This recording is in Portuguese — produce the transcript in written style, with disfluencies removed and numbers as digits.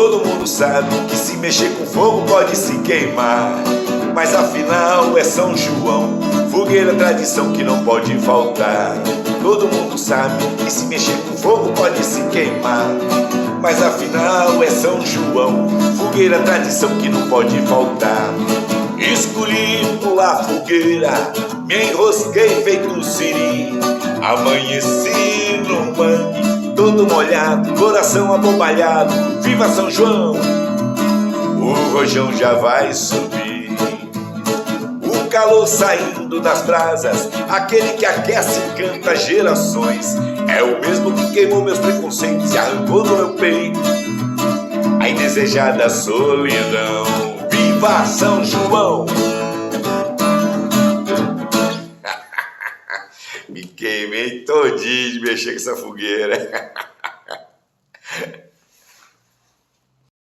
Todo mundo sabe que se mexer com fogo pode se queimar, mas afinal é São João, fogueira, tradição que não pode faltar. Todo mundo sabe que se mexer com fogo pode se queimar, mas afinal é São João, fogueira, tradição que não pode faltar. Escolhi pular fogueira, me enrosquei feito siri, amanheci no mangue, todo molhado, coração abobalhado. Viva São João! O rojão já vai subir, o calor saindo das brasas, aquele que aquece e canta gerações, é o mesmo que queimou meus preconceitos e arrancou do meu peito a indesejada solidão. Viva São João! Me queimei todinho de mexer com essa fogueira.